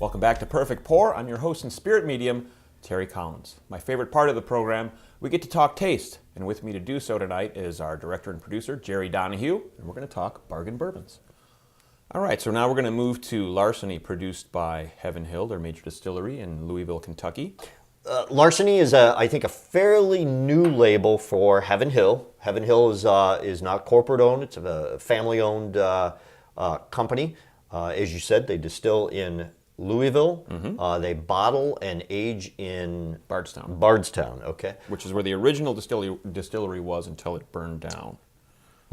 Welcome back to Perfect Pour. I'm your host and spirit medium, Terry Collins. My favorite part of the program, we get to talk taste. And with me to do so tonight is our director and producer, Jerry Donahue, and we're going to talk bargain bourbons. All right, so now we're going to move to Larceny, produced by Heaven Hill, their major distillery in Louisville, Kentucky. Larceny is, I think, a fairly new label for Heaven Hill. Heaven Hill is not corporate owned; it's a family-owned company. As you said, they distill in Louisville. Mm-hmm. They bottle and age in Bardstown, okay. Which is where the original distillery was until it burned down.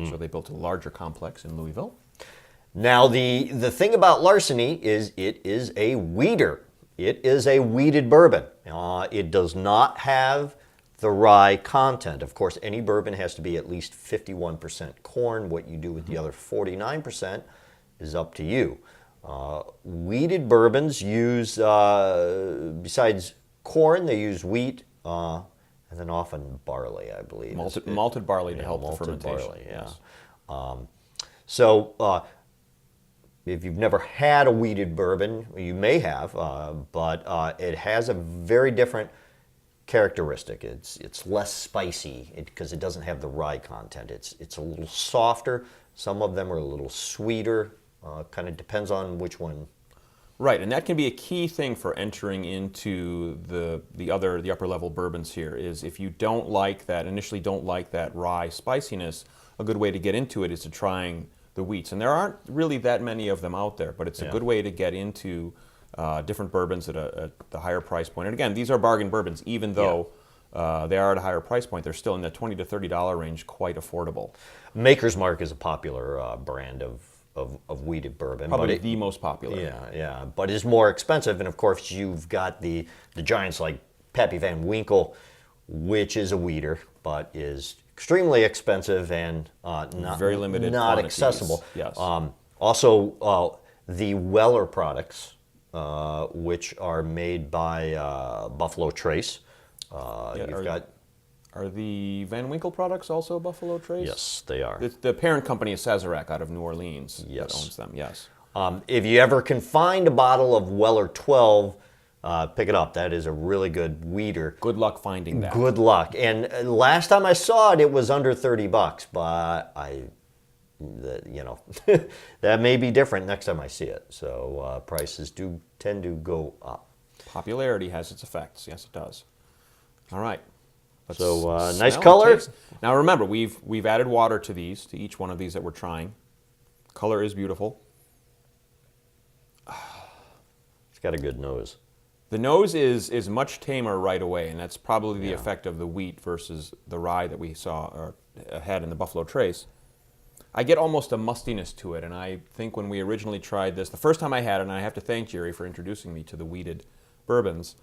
So they built a larger complex in Louisville. Now, the thing about Larceny is it is a wheater. It is a wheated bourbon. It does not have the rye content. Of course, any bourbon has to be at least 51% corn. What you do with the other 49% is up to you. Wheated bourbons use, besides corn, they use wheat and then often barley, I believe. Malted barley to help the fermentation. Barley, yeah. Yes. If you've never had a wheated bourbon, you may have, but it has a very different characteristic. It's less spicy because it doesn't have the rye content. It's a little softer. Some of them are a little sweeter. Kind of depends on which one. Right, and that can be a key thing for entering into the upper level bourbons here. Is if you initially don't like that rye spiciness, a good way to get into it is to trying the wheats. And there aren't really that many of them out there, but it's a good way to get into different bourbons at the higher price point. And again, these are bargain bourbons, even though they are at a higher price point. They're still in the $20 to $30 range, quite affordable. Maker's Mark is a popular brand of wheated bourbon. Probably the most popular. Yeah, but it's more expensive. And of course, you've got the giants like Pappy Van Winkle, which is a wheater, but is extremely expensive and not very limited, not accessible. Yes. Also, the Weller products, which are made by Buffalo Trace. Are the Van Winkle products also Buffalo Trace? Yes, they are. The parent company is Sazerac out of New Orleans. Yes. That owns them. Yes. If you ever can find a bottle of Weller 12. Pick it up. That is a really good wheater. Good luck finding that. Good luck. And last time I saw it, it was under $30. But that may be different next time I see it. So prices do tend to go up. Popularity has its effects. Yes, it does. All right. Nice color. Now remember, we've added water to each one of these that we're trying. Color is beautiful. It's got a good nose. The nose is much tamer right away, and that's probably the effect of the wheat versus the rye that we saw or had in the Buffalo Trace. I get almost a mustiness to it, and I think when we originally tried this, the first time I had it, and I have to thank Jerry for introducing me to the wheated bourbons,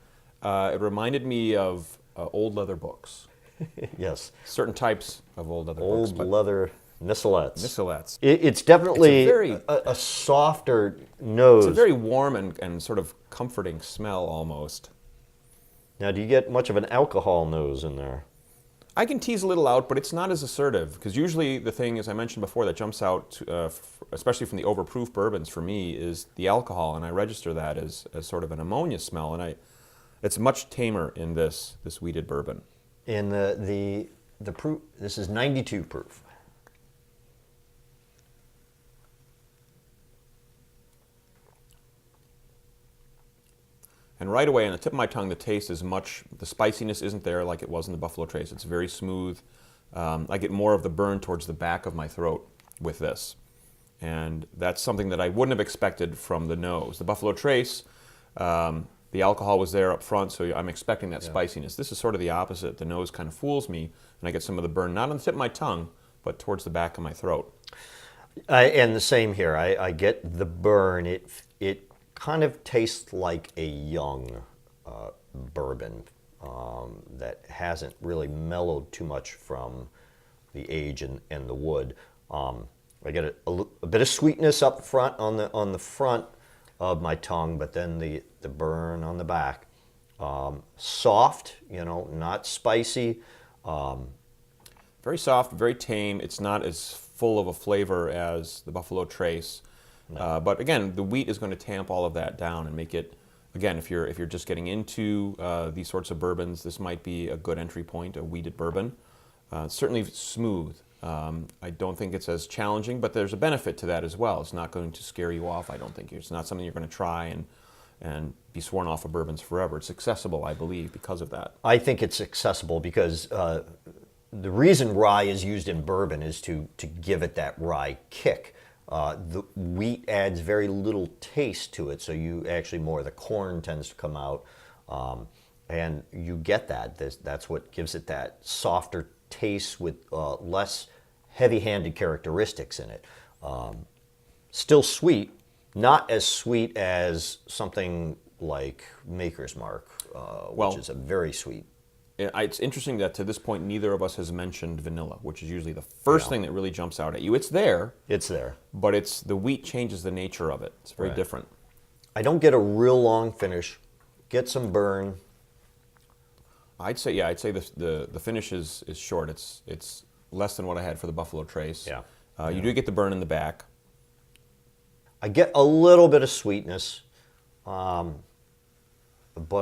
it reminded me of old leather books. Yes. Certain types of old leather books. Old leather Missalettes. It's definitely a softer nose. It's a very warm and sort of comforting smell almost. Now, do you get much of an alcohol nose in there? I can tease a little out, but it's not as assertive, because usually the thing, as I mentioned before, that jumps out, especially from the overproof bourbons for me, is the alcohol, and I register that as sort of an ammonia smell, and it's much tamer in this wheated bourbon. And the proof, this is 92 proof. And right away, on the tip of my tongue, the taste is the spiciness isn't there like it was in the Buffalo Trace. It's very smooth. I get more of the burn towards the back of my throat with this. And that's something that I wouldn't have expected from the nose. The Buffalo Trace, the alcohol was there up front, so I'm expecting that spiciness. This is sort of the opposite. The nose kind of fools me, and I get some of the burn, not on the tip of my tongue, but towards the back of my throat. And the same here. I get the burn. It kind of tastes like a young bourbon that hasn't really mellowed too much from the age and the wood. I get a bit of sweetness up front on the front of my tongue, but then the burn on the back. Soft, not spicy. Very soft, very tame. It's not as full of a flavor as the Buffalo Trace. But again, the wheat is going to tamp all of that down and make it. Again, if you're just getting into these sorts of bourbons, this might be a good entry point, a wheated bourbon. Certainly smooth. I don't think it's as challenging, but there's a benefit to that as well. It's not going to scare you off, I don't think. It's not something you're going to try and be sworn off of bourbons forever. It's accessible, I believe, because of that. I think it's accessible because the reason rye is used in bourbon is to give it that rye kick. The wheat adds very little taste to it, so you actually more of the corn tends to come out, and you get that. That's what gives it that softer taste with less heavy-handed characteristics in it. Still sweet, not as sweet as something like Maker's Mark, which is a very sweet. It's interesting that to this point, neither of us has mentioned vanilla, which is usually the first thing that really jumps out at you. It's there. It's there. But the wheat changes the nature of it. It's very different. I don't get a real long finish. Get some burn. I'd say the finish is short. It's less than what I had for the Buffalo Trace. Yeah. You do get the burn in the back. I get a little bit of sweetness, but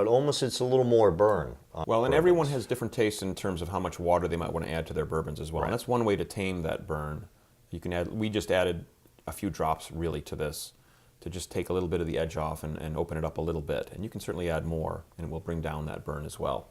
almost it's a little more burn. Well, and everyone has different tastes in terms of how much water they might want to add to their bourbons as well. And that's one way to tame that burn. You can add. We just added a few drops really to this to just take a little bit of the edge off and open it up a little bit. And you can certainly add more, and it will bring down that burn as well.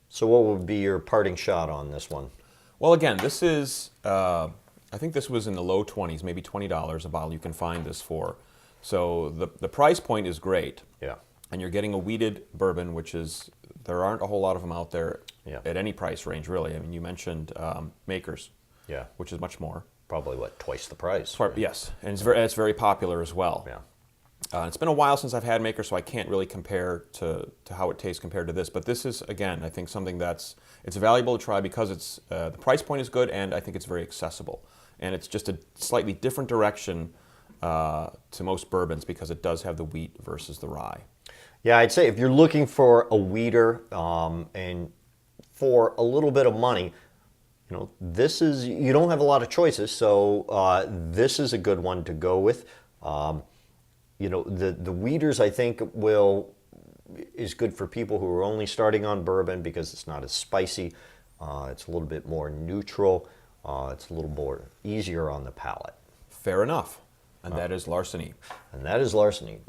So what would be your parting shot on this one? Well, again, this is, I think this was in the low 20s, maybe $20 a bottle you can find this for. So the price point is great. Yeah. And you're getting a wheated bourbon, which is, there aren't a whole lot of them out there at any price range, really. I mean, you mentioned Makers, which is much more. Probably, what, twice the price? Yes, and it's very popular as well. Yeah. It's been a while since I've had Maker, so I can't really compare to how it tastes compared to this. But this is, again, I think something it's valuable to try because it's the price point is good, and I think it's very accessible. And it's just a slightly different direction to most bourbons because it does have the wheat versus the rye. Yeah, I'd say if you're looking for a wheater and for a little bit of money, this is, you don't have a lot of choices, so this is a good one to go with. The wheaters, I think, is good for people who are only starting on bourbon because it's not as spicy. It's a little bit more neutral. It's a little more easier on the palate. Fair enough. And that is Larceny. And that is Larceny.